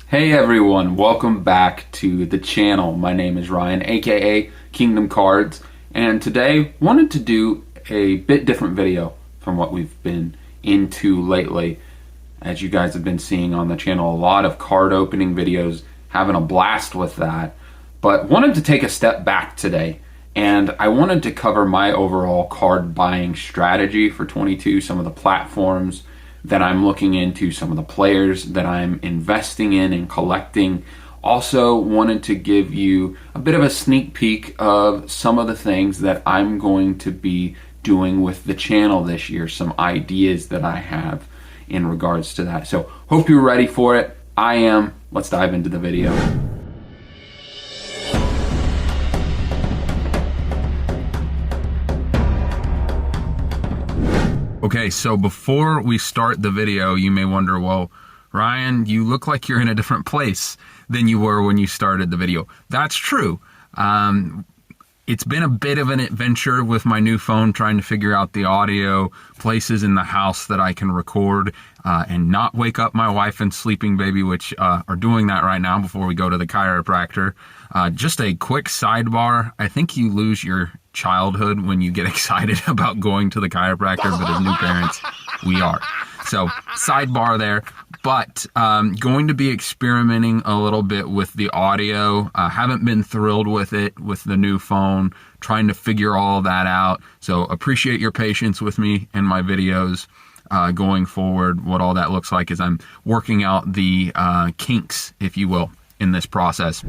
Hey everyone, welcome back to the channel. My name is Ryan, aka Kingdom Cards, and today wanted to do a bit different video from what we've been into lately. As you guys have been seeing on the channel, a lot of card opening videos, having a blast with that, but wanted to take a step back today, and I wanted to cover my overall card buying strategy for 22, some of the platforms that I'm looking into, some of the players that I'm investing in and collecting. Also wanted to give you a bit of a sneak peek of some of the things that I'm going to be doing with the channel this year, some ideas that I have in regards to that. So hope you're ready for it. I am. Let's dive into the video. Okay, so before we start the video, you may wonder, well, Ryan, you look like you're in a different place than you were when you started the video. That's true. It's been a bit of an adventure with my new phone, trying to figure out the audio, places in the house that I can record and not wake up my wife and sleeping baby, which are doing that right now before we go to the chiropractor. Just a quick sidebar. I think you lose your childhood when you get excited about going to the chiropractor, but as new parents, we are. So sidebar there, but going to be experimenting a little bit with the audio. Haven't been thrilled with it with the new phone, trying to figure all that out. So appreciate your patience with me and my videos going forward. What all that looks like as I'm working out the kinks, if you will, in this process.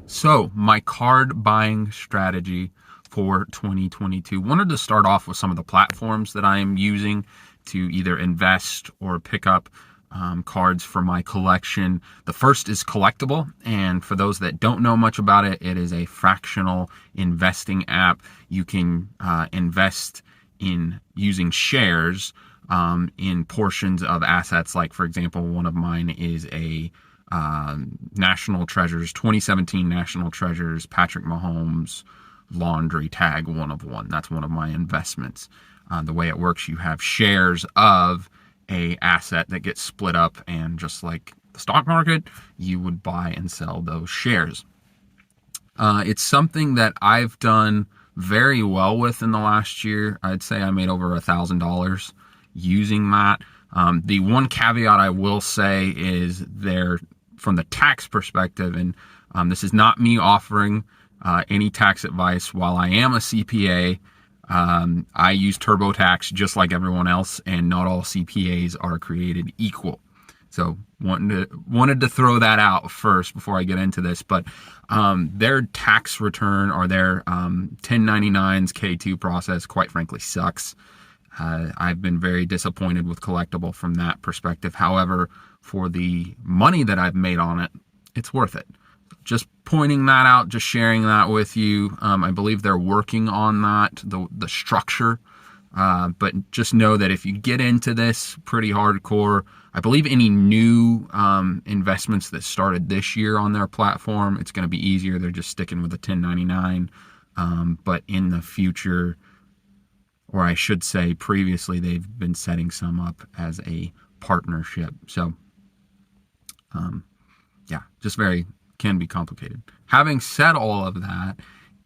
So my card buying strategy for 2022. Wanted to start off with some of the platforms that I am using to either invest or pick up cards for my collection. The first is Collectible, and for those that don't know much about it, it is a fractional investing app. You can invest in using shares in portions of assets. Like, for example, one of mine is a National Treasures, 2017 National Treasures, Patrick Mahomes laundry tag, one of one. That's one of my investments. The way it works, you have shares of a asset that gets split up, and just like the stock market, you would buy and sell those shares. It's something that I've done very well with in the last year. I'd say I made over $1,000 using that. The one caveat I will say is there, from the tax perspective, and this is not me offering any tax advice. While I am a CPA, I use TurboTax just like everyone else, and not all CPAs are created equal. So wanted to throw that out first before I get into this. But their tax return, or their 1099s K2 process, quite frankly, sucks. I've been very disappointed with Collectible from that perspective. However, for the money that I've made on it, it's worth it. Just pointing that out, just sharing that with you. I believe they're working on that, the structure. But just know that if you get into this pretty hardcore, I believe any new investments that started this year on their platform, it's going to be easier. They're just sticking with the 1099. But in the future, or I should say previously, they've been setting some up as a partnership. So, yeah, just can be complicated. Having said all of that,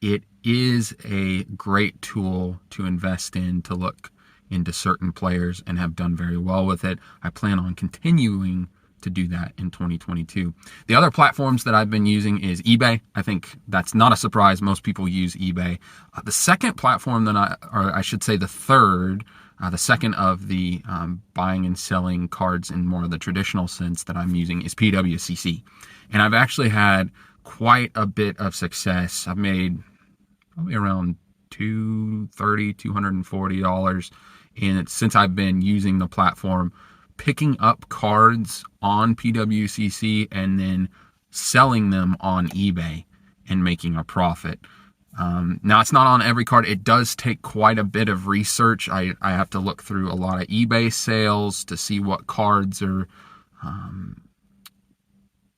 it is a great tool to invest in, to look into certain players, and have done very well with it. I plan on continuing to do that in 2022. The other platforms that I've been using is eBay. I think that's not a surprise. Most people use eBay. The second platform that I should say the third, the second of the buying and selling cards in more of the traditional sense that I'm using, is PWCC. And I've actually had quite a bit of success. I've made probably around $240 since I've been using the platform, picking up cards on PWCC and then selling them on eBay and making a profit. Now, it's not on every card. It does take quite a bit of research. I have to look through a lot of eBay sales to see what cards are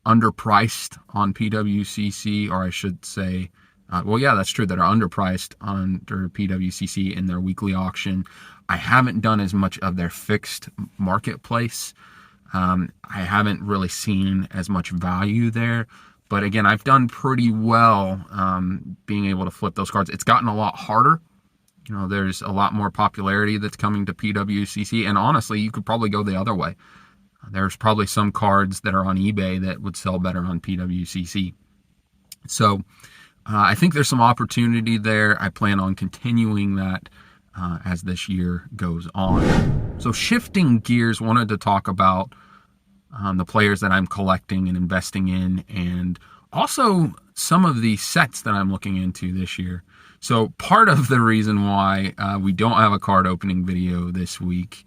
underpriced on PWCC, or I should say, well, yeah, that's true, that are underpriced under PWCC in their weekly auction. I haven't done as much of their fixed marketplace. I haven't really seen as much value there. But again, I've done pretty well being able to flip those cards. It's gotten a lot harder. There's a lot more popularity that's coming to PWCC. And honestly, you could probably go the other way. There's probably some cards that are on eBay that would sell better on PWCC. So I think there's some opportunity there. I plan on continuing that as this year goes on. So shifting gears, wanted to talk about the players that I'm collecting and investing in, and also some of the sets that I'm looking into this year. So part of the reason why we don't have a card opening video this week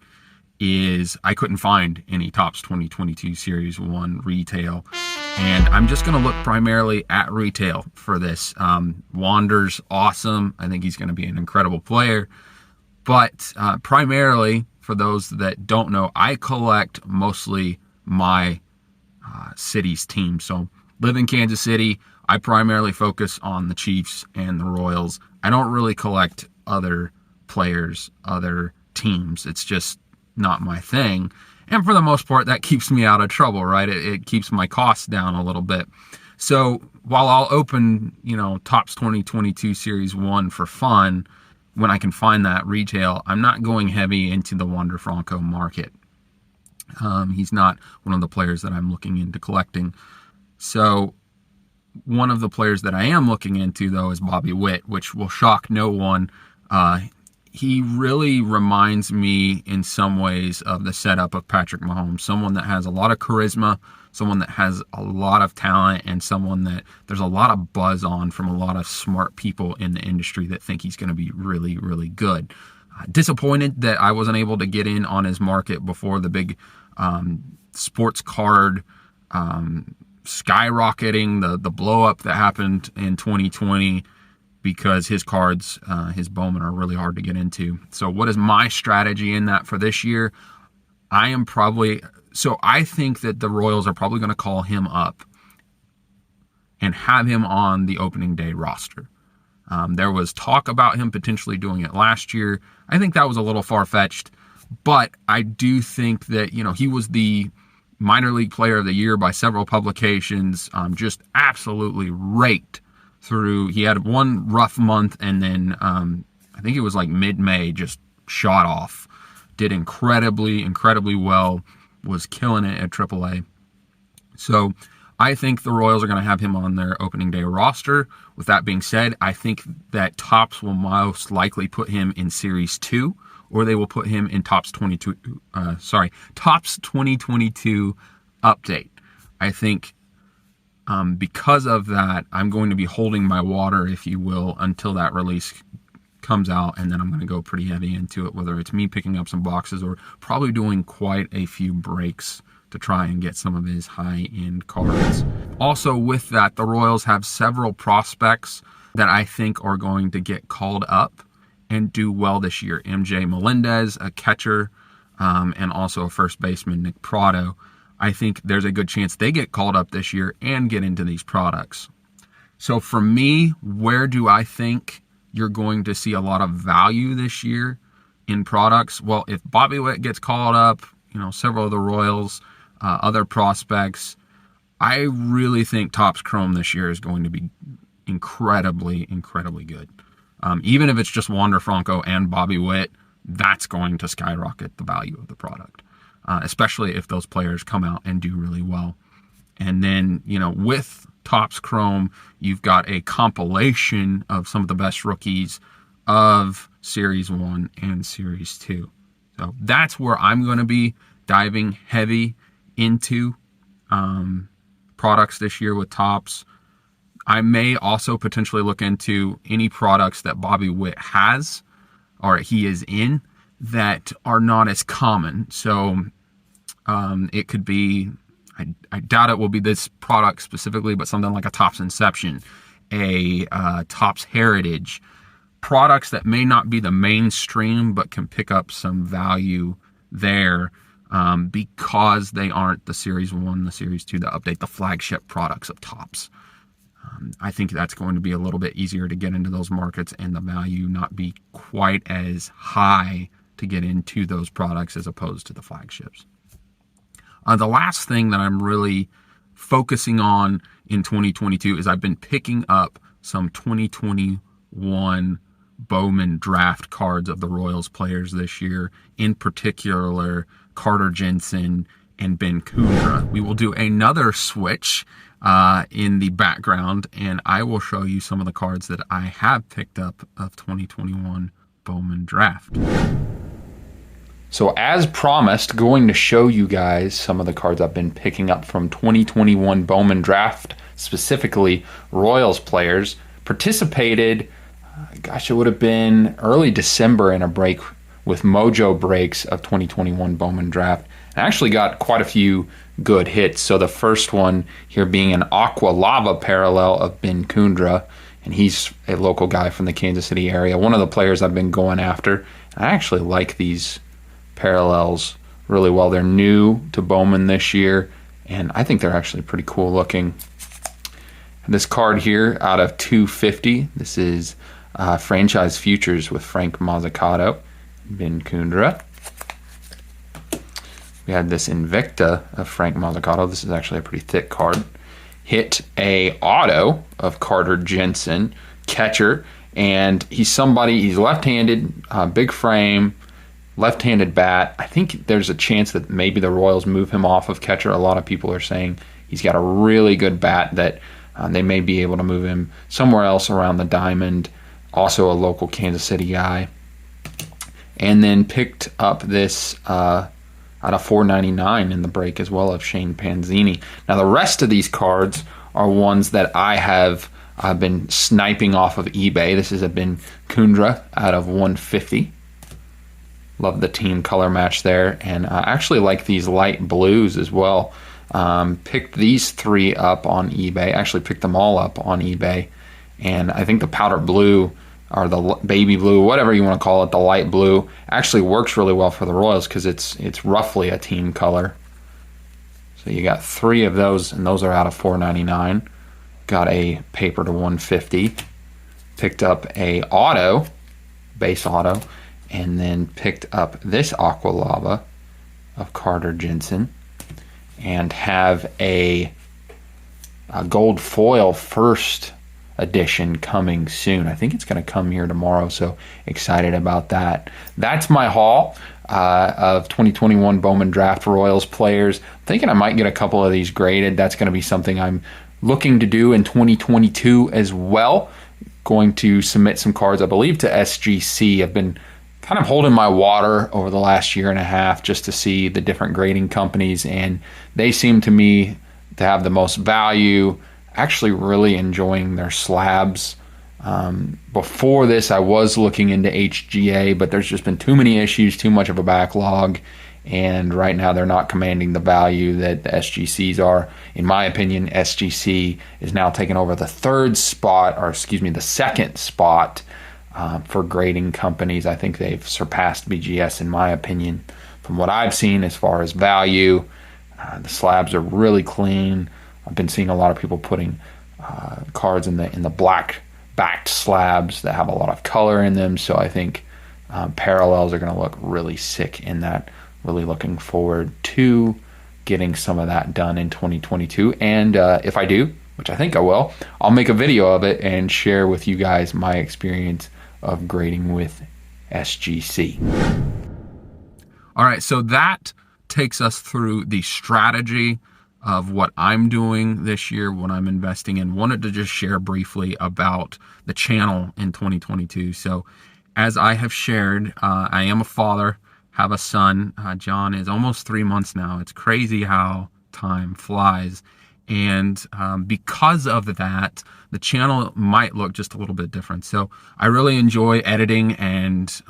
is I couldn't find any Topps 2022 Series 1 retail. And I'm just going to look primarily at retail for this. Wander's awesome. I think he's going to be an incredible player. But primarily, for those that don't know, I collect mostly my city's team. So live in Kansas City. I primarily focus on the Chiefs and the Royals. I don't really collect other players, other teams. It's just not my thing. And for the most part, that keeps me out of trouble, right? It keeps my costs down a little bit. So while I'll open, Topps 2022 Series 1 for fun, when I can find that retail, I'm not going heavy into the Wander Franco market. He's not one of the players that I'm looking into collecting. So one of the players that I am looking into, though, is Bobby Witt, which will shock no one. He really reminds me in some ways of the setup of Patrick Mahomes, someone that has a lot of charisma, someone that has a lot of talent, and someone that there's a lot of buzz on from a lot of smart people in the industry that think he's going to be really, really good. Disappointed that I wasn't able to get in on his market before the big sports card skyrocketing, the blow up that happened in 2020, because his cards, his Bowman, are really hard to get into. So what is my strategy in that for this year? I think that the Royals are probably going to call him up and have him on the opening day roster. There was talk about him potentially doing it last year. I think that was a little far-fetched, but I do think that, he was the minor league player of the year by several publications, just absolutely raked through. He had one rough month, and then I think it was like mid-May, just shot off. Did incredibly well, was killing it at AAA. So I think the Royals are going to have him on their opening day roster. With that being said, I think that Topps will most likely put him in Series 2, or they will put him in Topps 2022 update. I think because of that, I'm going to be holding my water, if you will, until that release comes out, and then I'm going to go pretty heavy into it, whether it's me picking up some boxes or probably doing quite a few breaks to try and get some of his high-end cards. Also with that, the Royals have several prospects that I think are going to get called up and do well this year. MJ Melendez, a catcher, and also a first baseman, Nick Prado. I think there's a good chance they get called up this year and get into these products. So for me, where do I think you're going to see a lot of value this year in products? Well, if Bobby Witt gets called up, several of the Royals, other prospects, I really think Topps Chrome this year is going to be incredibly good. Even if it's just Wander Franco and Bobby Witt, that's going to skyrocket the value of the product, especially if those players come out and do really well. And then, with Topps Chrome, you've got a compilation of some of the best rookies of Series 1 and Series 2. So that's where I'm going to be diving heavy into products this year with Topps. I may also potentially look into any products that Bobby Witt has or he is in that are not as common. So it could be, I doubt it will be this product specifically, but something like a Topps Inception, a Topps Heritage, products that may not be the mainstream but can pick up some value there because they aren't the Series 1, the Series 2, the update, the flagship products of Topps. I think that's going to be a little bit easier to get into those markets and the value not be quite as high to get into those products as opposed to the flagships. The last thing that I'm really focusing on in 2022 is I've been picking up some 2021 Bowman draft cards of the Royals players this year, in particular Carter Jensen and Ben Kundra. We will do another switch in the background, and I will show you some of the cards that I have picked up of 2021 Bowman draft. So as promised, going to show you guys some of the cards I've been picking up from 2021 Bowman draft, specifically Royals players. Participated, gosh, it would have been early December in a break with Mojo Breaks of 2021 Bowman draft. I actually got quite a few good hits. So the first one here being an Aqua Lava parallel of Ben Kundra, and he's a local guy from the Kansas City area. One of the players I've been going after. I actually like these parallels really well. They're new to Bowman this year, and I think they're actually pretty cool looking. This card here out of 250, this is Franchise Futures with Frank Mazzucato, Ben Kundra. We had this Invicta of Frank Mazzucato. This is actually a pretty thick card. Hit a auto of Carter Jensen, catcher, and he's left-handed, big frame, left-handed bat. I think there's a chance that maybe the Royals move him off of catcher. A lot of people are saying he's got a really good bat that they may be able to move him somewhere else around the diamond. Also a local Kansas City guy. And then picked up this out of $4.99 in the break as well of Shane Panzini. Now the rest of these cards are ones that I have been sniping off of eBay. This is a Ben Kundra out of $150. Love the team color match there, and I actually like these light blues as well. Picked these three up on eBay. Actually picked them all up on eBay, and I think the powder blue or the baby blue, whatever you want to call it, the light blue, actually works really well for the Royals because it's roughly a team color. So you got three of those, and those are out of $4.99. Got a paper to $150. Picked up a auto, base auto, and then picked up this Aqua Lava of Carter Jensen, and have a gold foil first edition coming soon. I think it's going to come here tomorrow, so excited about that. That's my haul of 2021 Bowman Draft Royals players. Thinking I might get a couple of these graded. That's going to be something I'm looking to do in 2022 as well. Going to submit some cards, I believe, to SGC. I've been kind of holding my water over the last year and a half just to see the different grading companies, and they seem to me to have the most value. Actually really enjoying their slabs. Before this, I was looking into HGA, but there's just been too many issues, too much of a backlog, and right now they're not commanding the value that the SGCs are. In my opinion, SGC is now taking over the second spot for grading companies. I think they've surpassed BGS in my opinion. From what I've seen as far as value, the slabs are really clean. I've been seeing a lot of people putting cards in the black backed slabs that have a lot of color in them. So I think parallels are going to look really sick in that. Really looking forward to getting some of that done in 2022. And if I do, which I think I will, I'll make a video of it and share with you guys my experience of grading with SGC. All right, so that takes us through the strategy of what I'm doing this year, what I'm investing in. Wanted to just share briefly about the channel in 2022. So as I have shared, I am a father, have a son. John is almost 3 months now. It's crazy how time flies. And because of that, the channel might look just a little bit different. So I really enjoy editing and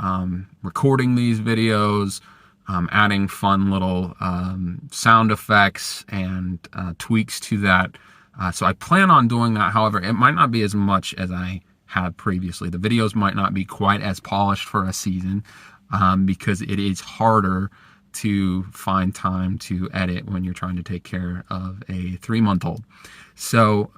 recording these videos, adding fun little sound effects and tweaks to that. So I plan on doing that. However, it might not be as much as I had previously. The videos might not be quite as polished for a season because it is harder to find time to edit when you're trying to take care of a 3-month-old. So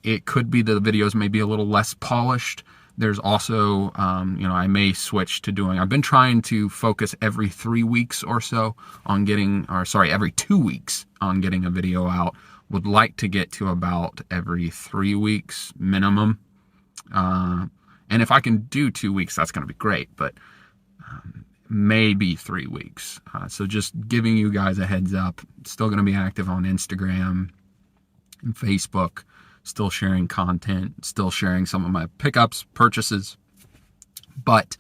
it could be the videos may be a little less polished There's also, I may switch to doing, I've been trying to focus every 3 weeks or so on every 2 weeks on getting a video out. Would like to get to about every 3 weeks minimum. And if I can do 2 weeks, that's going to be great, but maybe 3 weeks. So just giving you guys a heads up. Still going to be active on Instagram and Facebook. Still sharing content, still sharing some of my pickups, purchases, but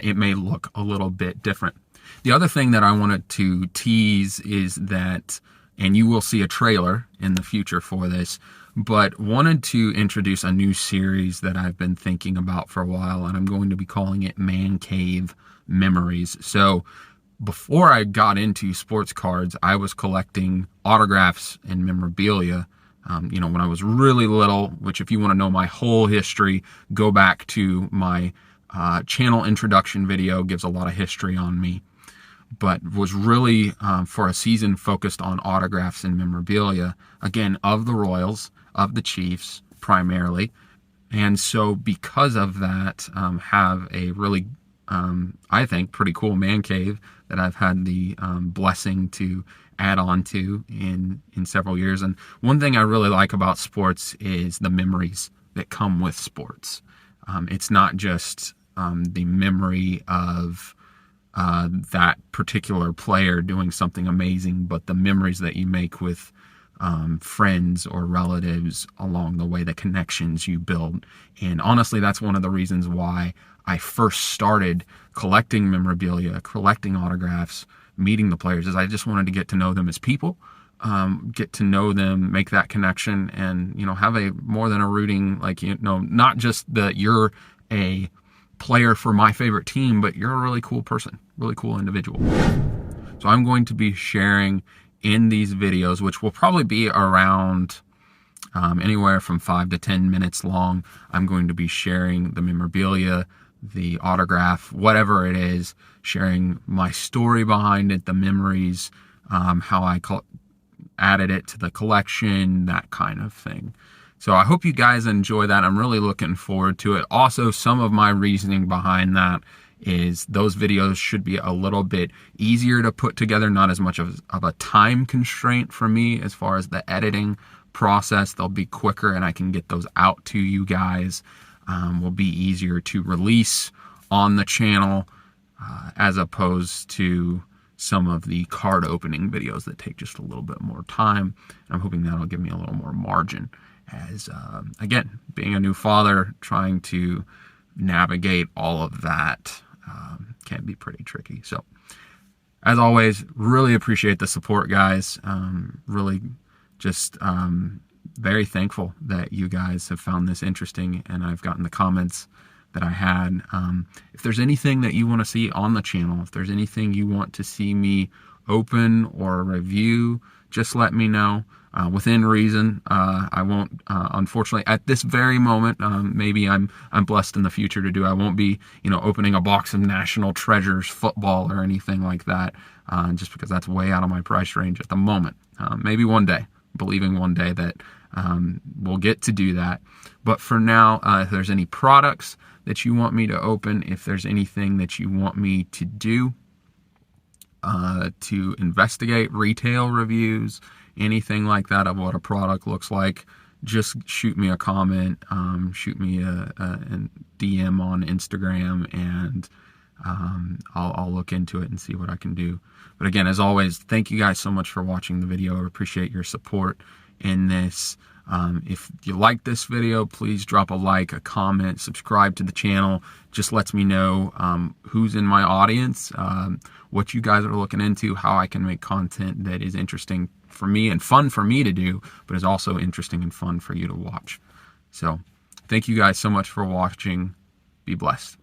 it may look a little bit different. The other thing that I wanted to tease is that, and you will see a trailer in the future for this, but wanted to introduce a new series that I've been thinking about for a while, and I'm going to be calling it Man Cave Memories. So before I got into sports cards, I was collecting autographs and memorabilia. When I was really little, which if you want to know my whole history, go back to my channel introduction video, gives a lot of history on me, but was really for a season focused on autographs and memorabilia, again, of the Royals, of the Chiefs primarily. And so because of that, have a really, I think, pretty cool man cave that I've had the blessing to add on to in several years. And one thing I really like about sports is the memories that come with sports. It's not just the memory of that particular player doing something amazing, but the memories that you make with friends or relatives along the way, the connections you build. And honestly, that's one of the reasons why I first started collecting memorabilia, collecting autographs, meeting the players, is I just wanted to get to know them as people, get to know them, make that connection, and, have a more than a rooting, not just that you're a player for my favorite team, but you're a really cool person, really cool individual. So I'm going to be sharing in these videos, which will probably be around anywhere from 5 to 10 minutes long. I'm going to be sharing the memorabilia, the autograph, whatever it is, sharing my story behind it, the memories, how I added it to the collection, that kind of thing. So I hope you guys enjoy that. I'm really looking forward to it. Also, some of my reasoning behind that is those videos should be a little bit easier to put together, not as much of a time constraint for me as far as the editing process. They'll be quicker and I can get those out to you guys. Will be easier to release on the channel as opposed to some of the card opening videos that take just a little bit more time. I'm hoping that'll give me a little more margin as, again, being a new father, trying to navigate all of that can be pretty tricky. So, as always, really appreciate the support, guys. Really just very thankful that you guys have found this interesting, and I've gotten the comments that I had. If there's anything that you want to see on the channel, if there's anything you want to see me open or review, just let me know. Within reason. I won't, unfortunately, at this very moment, maybe I'm blessed in the future to do. I won't be, opening a box of National Treasures football or anything like that, just because that's way out of my price range at the moment. Maybe one day, believing one day that we'll get to do that. But for now, if there's any products that you want me to open, if there's anything that you want me to do, to investigate retail reviews, anything like that of what a product looks like, just shoot me a comment, shoot me a DM on Instagram, and I'll look into it and see what I can do. But again, as always, thank you guys so much for watching the video. I appreciate your support in this. If you like this video, please drop a like, a comment, subscribe to the channel. Just lets me know who's in my audience, what you guys are looking into, how I can make content that is interesting for me and fun for me to do, but is also interesting and fun for you to watch. So thank you guys so much for watching. Be blessed.